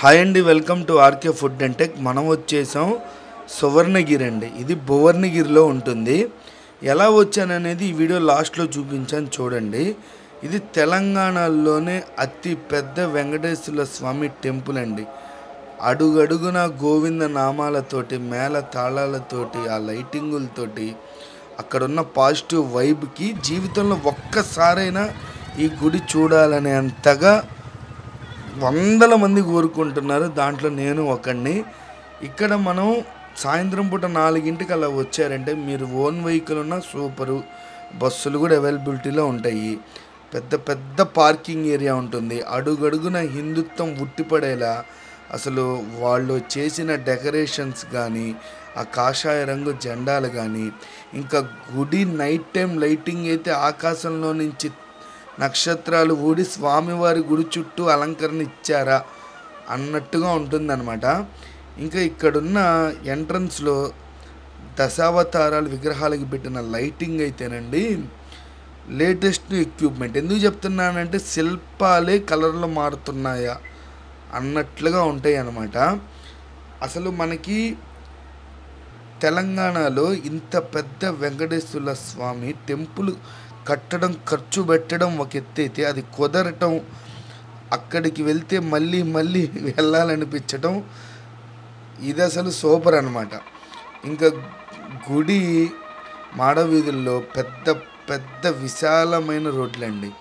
Hi అండి, welcome to RK food and tech. మనం వచ్చేసాం సువర్ణగిరి అండి. ఇది భువర్ణగిరిలో ఉంటుంది. ఎలా వచ్చాననేది ఈ వీడియో లాస్ట్లో చూపించాను చూడండి. ఇది తెలంగాణలోనే అతి పెద్ద వెంకటేశ్వర స్వామి టెంపుల్ అండి. అడుగడుగున గోవింద నామాలతోటి, మేళ తాళాలతోటి, ఆ లైటింగులతోటి, అక్కడున్న పాజిటివ్ వైబ్కి జీవితంలో ఒక్కసారైనా ఈ గుడి చూడాలనే అంతగా వందల మంది కోరుకుంటున్నారు. దాంట్లో నేను ఒకడిని. ఇక్కడ మనం సాయంత్రం పూట 4ంటికి అలా వచ్చారంటే మీరు ఓన్ వెహికల్ ఉన్న సూపరు, బస్సులు కూడా అవైలబిలిటీలో ఉంటాయి. పెద్ద పెద్ద పార్కింగ్ ఏరియా ఉంటుంది. అడుగడుగున హిందుత్వం ఉట్టిపడేలా అసలు వాళ్ళు చేసిన డెకరేషన్స్ కానీ, ఆ కాషాయ రంగు జెండాలు కానీ, ఇంకా గుడి నైట్ టైం లైటింగ్ అయితే ఆకాశంలో నుంచి నక్షత్రాలు ఊడి స్వామివారి గుడి చుట్టూ అలంకరణ ఇచ్చారా అన్నట్టుగా ఉంటుందన్నమాట. ఇంకా ఇక్కడున్న ఎంట్రన్స్లో దశావతారాలు విగ్రహాలకి పెట్టిన లైటింగ్ అయితేనండి లేటెస్ట్ ఎక్విప్మెంట్. ఎందుకు చెప్తున్నానంటే శిల్పాలే కలర్లో మారుతున్నాయా అన్నట్లుగా ఉంటాయి అన్నమాట. అసలు మనకి తెలంగాణలో ఇంత పెద్ద వెంకటేశ్వర స్వామి టెంపుల్ కట్టడం, ఖర్చు పెట్టడం ఒక ఎత్తైతే అది కుదరటం, అక్కడికి వెళ్తే మళ్ళీ మళ్ళీ వెళ్ళాలనిపించటం, ఇది అసలు సూపర్ అనమాట. ఇంకా గుడి మాడవీధుల్లో పెద్ద పెద్ద విశాలమైన రోడ్లండి.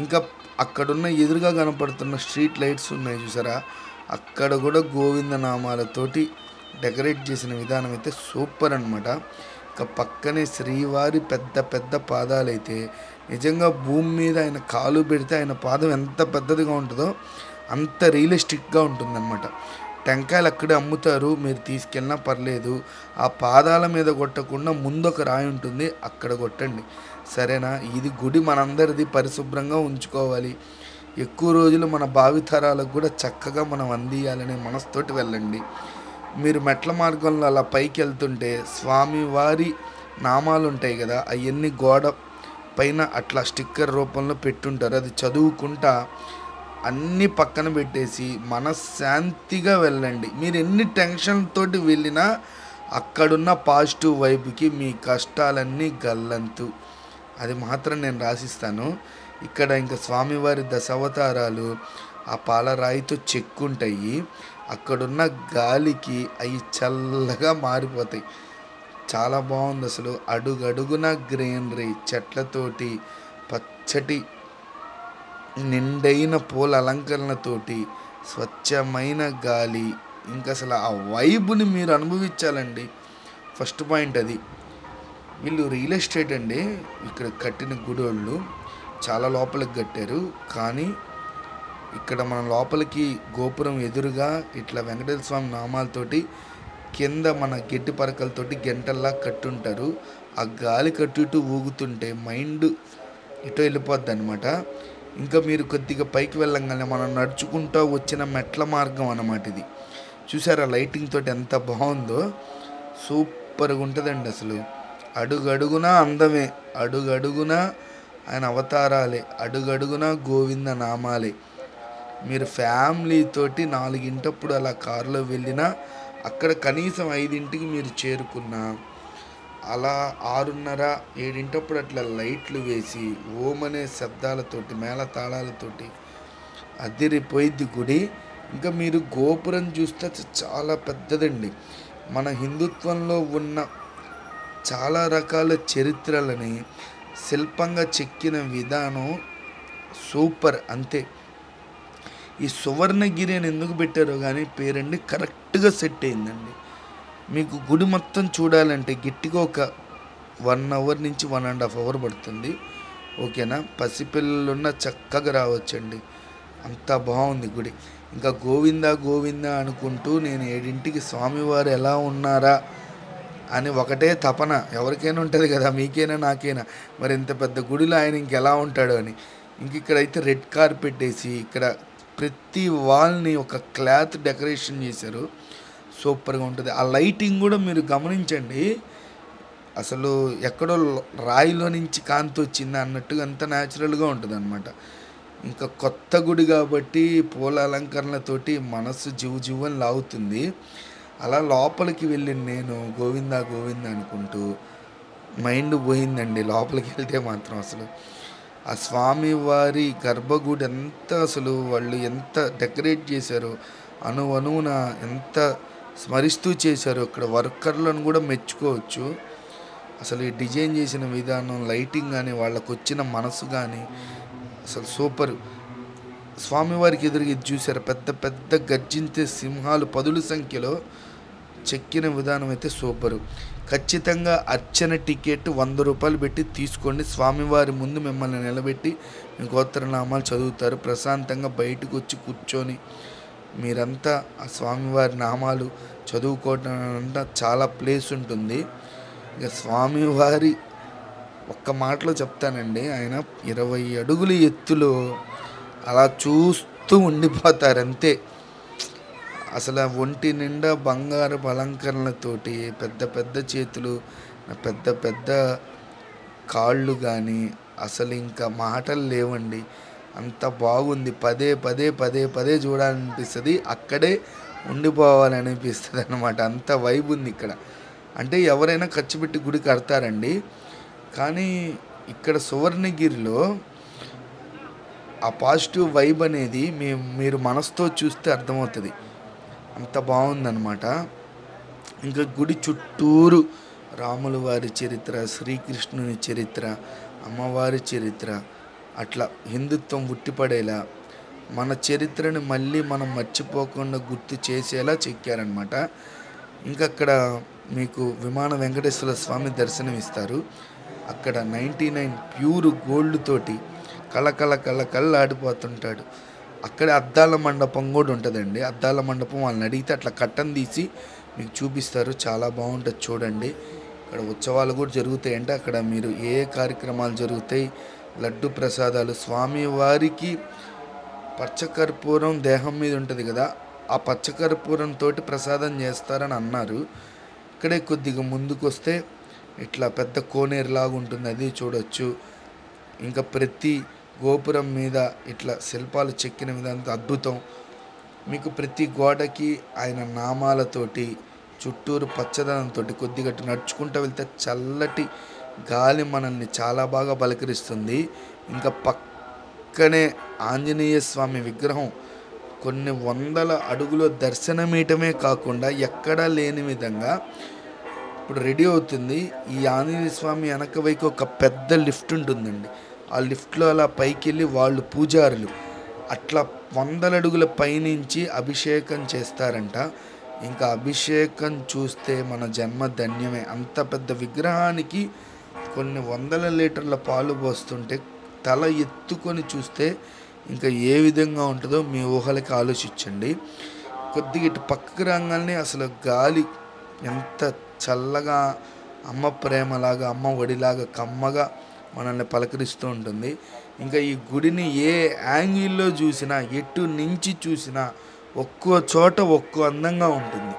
ఇంకా అక్కడున్న ఎదురుగా కనపడుతున్న స్ట్రీట్ లైట్స్ ఉన్నాయి చూసారా, అక్కడ కూడా గోవింద నామాలతోటి డెకరేట్ చేసిన విధానం అయితే సూపర్ అనమాట. ఇంకా పక్కనే శ్రీవారి పెద్ద పెద్ద పాదాలైతే నిజంగా భూమి మీద ఆయన కాలు పెడితే ఆయన పాదం ఎంత పెద్దదిగా ఉంటుందో అంత రియలిస్టిక్గా ఉంటుందన్నమాట. టెంకాయలు అక్కడే అమ్ముతారు, మీరు తీసుకెళ్ళినా పర్లేదు. ఆ పాదాల మీద కొట్టకుండా ముందు ఒక రాయి ఉంటుంది, అక్కడ కొట్టండి సరేనా. ఇది గుడి మనందరిది, పరిశుభ్రంగా ఉంచుకోవాలి. ఎక్కువ రోజులు మన భావితరాలకు కూడా చక్కగా మనం అందియాలనే మనసుతోటి వెళ్ళండి. మీరు మెట్ల మార్గంలో అలా పైకి వెళ్తుంటే స్వామివారి నామాలు ఉంటాయి కదా, అవన్నీ గోడ పైన అట్లా స్టిక్కర్ రూపంలో పెట్టుంటారు. అది చదువుకుంటా అన్నీ పక్కన పెట్టేసి మనశ్శాంతిగా వెళ్ళండి. మీరు ఎన్ని టెన్షన్తోటి వెళ్ళినా అక్కడున్న పాజిటివ్ వైపుకి మీ కష్టాలన్నీ గల్లంతు. అది మాత్రం నేను రాసిస్తాను. ఇక్కడ ఇంకా స్వామివారి దశావతారాలు ఆ పాలరాయితో చెక్కుంటాయి. అక్కడున్న గాలికి అవి చల్లగా మారిపోతాయి. చాలా బాగుంది అసలు. అడుగడుగున గ్రీనరీ, చెట్లతోటి, పచ్చటి నిండైన పూల అలంకరణతోటి, స్వచ్ఛమైన గాలి. ఇంకా అసలు ఆ వైబ్ని మీరు అనుభవించాలండి. ఫస్ట్ పాయింట్ అది. వీళ్ళు రియల్ ఎస్టేట్ అండి. ఇక్కడ కట్టిన గుడి వాళ్ళు చాలా లోపలికి కట్టారు. కానీ ఇక్కడ మన లోపలికి గోపురం ఎదురుగా ఇట్లా వెంకటేశ్వర స్వామి నామాలతోటి కింద మన గడ్డి పరకలతోటి గంటల్లా కట్టుంటారు. ఆ గాలి కట్టు ఊగుతుంటే మైండ్ ఇటో వెళ్ళిపోద్ది అనమాట. ఇంకా మీరు కొద్దిగా పైకి వెళ్ళంగానే మనం నడుచుకుంటూ వచ్చిన మెట్ల మార్గం అన్నమాట ఇది. చూసారా లైటింగ్ తోటి ఎంత బాగుందో, సూపర్గా ఉంటుందండి అసలు. అడుగడుగున అందమే, అడుగడుగున ఆయన అవతారాలే, అడుగడుగున గోవింద నామాలే. మీరు ఫ్యామిలీతోటి 4ంటప్పుడు అలా కారులో వెళ్ళినా అక్కడ కనీసం 5ంటికి మీరు చేరుకున్నా, అలా 6:30, 7ంటప్పుడు అట్లా లైట్లు వేసి ఓమనే శబ్దాలతోటి, మేళ తాళాలతోటి అదిరిపోయిద్ది గుడి. ఇంకా మీరు గోపురం చూస్తే చాలా పెద్దదండి. మన హిందుత్వంలో ఉన్న చాలా రకాల చరిత్రలని శిల్పంగా చెక్కిన విధానం సూపర్ అంతే. ఈ సువర్ణగిరి అని ఎందుకు పెట్టారో కానీ పేరండి కరెక్ట్గా సెట్ అయిందండి. మీకు గుడి మొత్తం చూడాలంటే గట్టిగా ఒక 1 అవర్ నుంచి 1.5 అవర్ పడుతుంది. ఓకేనా, పసిపిల్లలున్న చక్కగా రావచ్చండి. అంత బాగుంది గుడి. ఇంకా గోవింద గోవింద అనుకుంటూ నేను 7ంటికి స్వామివారు ఎలా ఉన్నారా అని ఒకటే తపన. ఎవరికైనా ఉంటుంది కదా, మీకైనా నాకైనా. మరి ఇంత పెద్ద గుడిలో ఆయన ఇంకెలా ఉంటాడో అని. ఇంక ఇక్కడైతే రెడ్ కార్పెట్ వేసి ఇక్కడ ప్రతి వాల్ని ఒక క్లాత్ డెకరేషన్ చేశారు. సూపర్గా ఉంటుంది. ఆ లైటింగ్ కూడా మీరు గమనించండి, అసలు ఎక్కడో రాయిలో నుంచి కాంతి వచ్చింది అన్నట్టుగా అంత న్యాచురల్గా ఉంటుంది అనమాట. ఇంకా కొత్త గుడి కాబట్టి పూల అలంకరణలతోటి మనసు జివ్వుజివ్వని లాగుతుంది. అలా లోపలికి వెళ్ళిన నేను గోవిందా గోవిందా అనుకుంటూ మైండ్ పోయిందండి లోపలికి వెళ్తే మాత్రం. అసలు ఆ స్వామివారి గర్భగుడి అసలు వాళ్ళు ఎంత డెకరేట్ చేశారో, అణువణువున ఎంత స్మరిస్తూ చేశారో. ఇక్కడ వర్కర్లను కూడా మెచ్చుకోవచ్చు. అసలు ఈ డిజైన్ చేసిన విధానం, లైటింగ్ కానీ, వాళ్ళకు వచ్చిన మనసు కానీ అసలు సూపర్. స్వామివారికి ఎదురుగా ఇది చూశారు, పెద్ద పెద్ద గర్జించే సింహాలు పదుల సంఖ్యలో చెక్కిన విధానం అయితే సూపరు. ఖచ్చితంగా అర్చన టికెట్ 100 రూపాయలు పెట్టి తీసుకోండి. స్వామివారి ముందు మిమ్మల్ని నిలబెట్టి మీ గోత్రనామాలు చదువుతారు. ప్రశాంతంగా బయటకు వచ్చి కూర్చొని మీరంతా ఆ స్వామివారి నామాలు చదువుకోవడం చాలా ప్లేస్ ఉంటుంది. ఇక స్వామివారి ఒక్క మాటలో చెప్తానండి, ఆయన 20 అడుగుల ఎత్తులో అలా చూస్తూ ఉండిపోతారంతే. అసలు ఒంటి నిండా బంగారు అలంకరణలతోటి, పెద్ద పెద్ద చేతులు, పెద్ద పెద్ద కాళ్ళు కానీ అసలు ఇంకా మాటలు లేవండి. అంత బాగుంది. పదే పదే పదే పదే చూడాలనిపిస్తుంది, అక్కడే ఉండిపోవాలనిపిస్తుంది అన్నమాట. అంత వైబ్ ఉంది ఇక్కడ. అంటే ఎవరైనా ఖర్చు పెట్టి గుడి కడతారండి, కానీ ఇక్కడ సువర్ణగిరిలో ఆ పాజిటివ్ వైబ్ అనేది మీరు మనసుతో చూస్తే అర్థమవుతుంది. అంత బాగుందన్నమాట. ఇంకా గుడి చుట్టూరు రాముల వారి చరిత్ర, శ్రీకృష్ణుని చరిత్ర, అమ్మవారి చరిత్ర, అట్లా హిందుత్వం ఉట్టిపడేలా మన చరిత్రని మళ్ళీ మనం మర్చిపోకుండా గుర్తు చేసేలా చెక్కారనమాట. ఇంకా అక్కడ మీకు విమాన వెంకటేశ్వర స్వామి దర్శనం ఇస్తారు. అక్కడ 99 ప్యూర్ గోల్డ్ తోటి కళ్ళ ఆడిపోతుంటాడు. అక్కడే అద్దాల మండపం కూడా ఉంటుందండి. అద్దాల మండపం వాళ్ళని అడిగితే అట్లా కట్టను తీసి మీకు చూపిస్తారు. చాలా బాగుంటుంది, చూడండి. ఇక్కడ ఉత్సవాలు కూడా జరుగుతాయంటే అక్కడ మీరు ఏ కార్యక్రమాలు జరుగుతాయి, లడ్డు ప్రసాదాలు, స్వామివారికి పచ్చకర్పూరం దేహం మీద ఉంటుంది కదా, ఆ పచ్చకర్పూరంతో ప్రసాదం చేస్తారని అన్నారు. ఇక్కడే కొద్దిగా ముందుకు వస్తే ఇట్లా పెద్ద కోనేరులాగా ఉంటుంది, అది చూడొచ్చు. ఇంకా ప్రతి గోపురం మీద ఇట్లా శిల్పాలు చెక్కిన విధానం అద్భుతం. మీకు ప్రతి గోడకి ఆయన నామాలతోటి, చుట్టూరు పచ్చదనంతో కొద్దిగా నడుచుకుంటూ వెళ్తే చల్లటి గాలి మనల్ని చాలా బాగా పలకరిస్తుంది. ఇంకా పక్కనే ఆంజనేయ స్వామి విగ్రహం కొన్ని వందల అడుగుల దర్శనమీయటమే కాకుండా ఎక్కడా లేని విధంగా ఇప్పుడు రెడీ అవుతుంది. ఈ ఆంజనేయ స్వామి వెనక వైపు ఒక పెద్ద లిఫ్ట్ ఉంటుందండి. ఆ లిఫ్ట్లో అలా పైకి వెళ్ళి వాళ్ళు పూజారులు అట్లా 100 అడుగుల పైనుంచి అభిషేకం చేస్తారంట. ఇంకా అభిషేకం చూస్తే మన జన్మ ధన్యమే. అంత పెద్ద విగ్రహానికి కొన్ని వందల లీటర్ల పాలు పోస్తుంటే తల ఎత్తుకొని చూస్తే ఇంకా ఏ విధంగా ఉంటుందో మీ ఊహలకి ఆలోచించండి. కొద్దిగా ఇటు పక్కకు రాగానే అసలు గాలి ఎంత చల్లగా, అమ్మ ప్రేమలాగా, అమ్మ ఒడిలాగా కమ్మగా మనల్ని పలకరిస్తూ ఉంటుంది. ఇంకా ఈ గుడిని ఏ యాంగిల్లో చూసినా, ఎటు నుంచి చూసినా ఒక్కో చోట ఒక్కో అందంగా ఉంటుంది.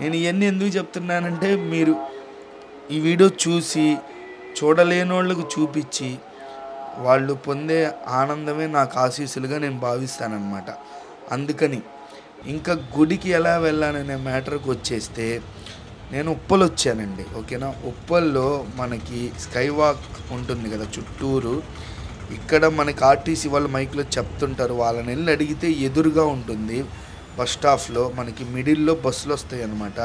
నేను ఇవన్నీ ఎందుకు చెప్తున్నానంటే మీరు ఈ వీడియో చూసి చూడలేని వాళ్ళకు చూపించి వాళ్ళు పొందే ఆనందమే నాకు ఆశీస్సులుగా నేను భావిస్తానన్నమాట. అందుకని ఇంకా గుడికి ఎలా వెళ్ళాలనే మ్యాటర్కి వచ్చేస్తే నేను ఉప్పల్ వచ్చానండి, ఓకేనా. ఉప్పల్లో మనకి స్కై వాక్ ఉంటుంది కదా చుట్టూరు. ఇక్కడ మనకి ఆర్టీసీ వాళ్ళు మైక్లో చెప్తుంటారు, వాళ్ళని వెళ్ళి అడిగితే ఎదురుగా ఉంటుంది. బస్ స్టాప్లో మనకి మిడిల్లో బస్సులు వస్తాయి అన్నమాట.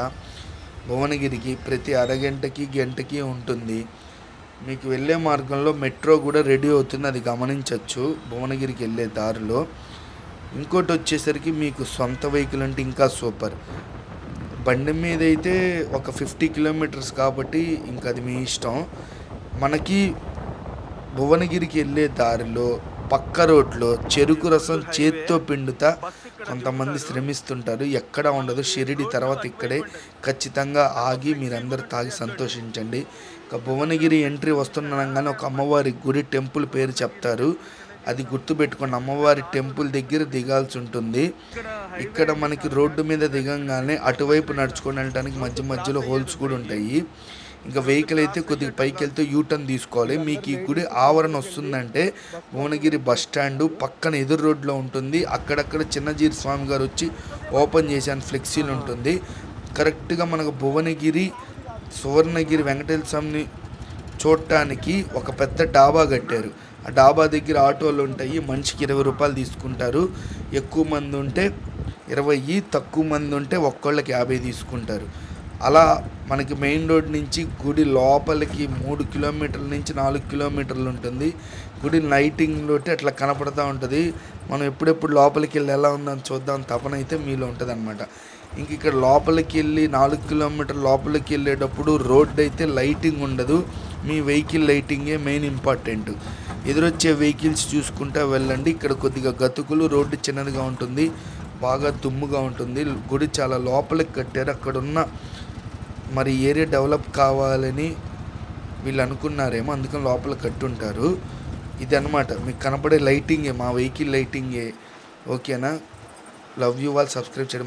భువనగిరికి ప్రతి అరగంటకి గంటకి ఉంటుంది. మీకు వెళ్ళే మార్గంలో మెట్రో కూడా రెడీ అవుతుంది, అది గమనించవచ్చు భువనగిరికి వెళ్ళే దారిలో. ఇంకోటి వచ్చేసరికి మీకు సొంత వెహికల్ అంటే ఇంకా సూపర్. బండి మీద అయితే ఒక 50 కిలోమీటర్స్ కాబట్టి ఇంకా అది మీ ఇష్టం. మనకి భువనగిరికి వెళ్ళే దారిలో పక్క రోడ్లో చెరుకు రసం చేత్తో పిండుతా కొంతమంది శ్రమిస్తుంటారు. ఎక్కడ ఉండదు, షిరిడి తర్వాత ఇక్కడే. ఖచ్చితంగా ఆగి మీరందరూ తాగి సంతోషించండి. ఇక భువనగిరి ఎంట్రీ వస్తున్నాగానే ఒక అమ్మవారి గుడి టెంపుల్ పేరు చెప్తారు, అది గుర్తుపెట్టుకోండి. అమ్మవారి టెంపుల్ దగ్గర దిగాల్సి ఉంటుంది. ఇక్కడ మనకి రోడ్డు మీద దిగంగానే అటువైపు నడుచుకొని వెళ్ళడానికి మధ్య మధ్యలో హోల్స్ కూడా ఉంటాయి. ఇంకా వెహికల్ అయితే కొద్దిగా పైకి వెళ్తే యూటర్న్ తీసుకోవాలి. మీకు ఈ గుడి ఆవరణ వస్తుందంటే భువనగిరి బస్ స్టాండ్ పక్కన ఎదురు రోడ్లో ఉంటుంది. అక్కడక్కడ చిన్నజీరి స్వామి గారు వచ్చి ఓపెన్ చేశాను ఫ్లెక్సీలు ఉంటుంది. కరెక్ట్గా మనకు భువనగిరి సువర్ణగిరి వెంకటేశ్వర స్వామిని చూడటానికి ఒక పెద్ద డాబా కట్టారు. ఆ డాబా దగ్గర ఆటోలు ఉంటాయి. మనిషికి 20 రూపాయలు తీసుకుంటారు. ఎక్కువ మంది ఉంటే 20, తక్కువ మంది ఉంటే ఒక్కోళ్ళకి 50 తీసుకుంటారు. అలా మనకి మెయిన్ రోడ్ నుంచి గుడి లోపలికి 3 కిలోమీటర్ల నుంచి 4 కిలోమీటర్లు ఉంటుంది. గుడి లైటింగ్ తోటి అట్లా కనపడుతూ ఉంటుంది. మనం ఎప్పుడెప్పుడు లోపలికి వెళ్ళి ఎలా ఉందని చూద్దాం తపన అయితే మీలో ఉంటుంది అనమాట. ఇంక ఇక్కడ లోపలికి వెళ్ళి 4 కిలోమీటర్ల లోపలికి వెళ్ళేటప్పుడు రోడ్డు అయితే లైటింగ్ ఉండదు. మీ వెహికల్ లైటింగే మెయిన్ ఇంపార్టెంట్. ఎదురొచ్చే వెహికల్స్ చూసుకుంటూ వెళ్ళండి. ఇక్కడ కొద్దిగా గతుకులు, రోడ్డు చిన్నదిగా ఉంటుంది, బాగా దుమ్ముగా ఉంటుంది. గుడి చాలా లోపలికి కట్టారు. అక్కడున్న మరి ఏరియా డెవలప్ కావాలని వీళ్ళు అనుకున్నారేమో, అందుకని లోపల కట్టుంటారు. ఇది అనమాట మీకు కనపడే లైటింగే, మా వెహికల్ లైటింగే. ఓకేనా? Love you all. సబ్స్క్రైబ్ చేయడం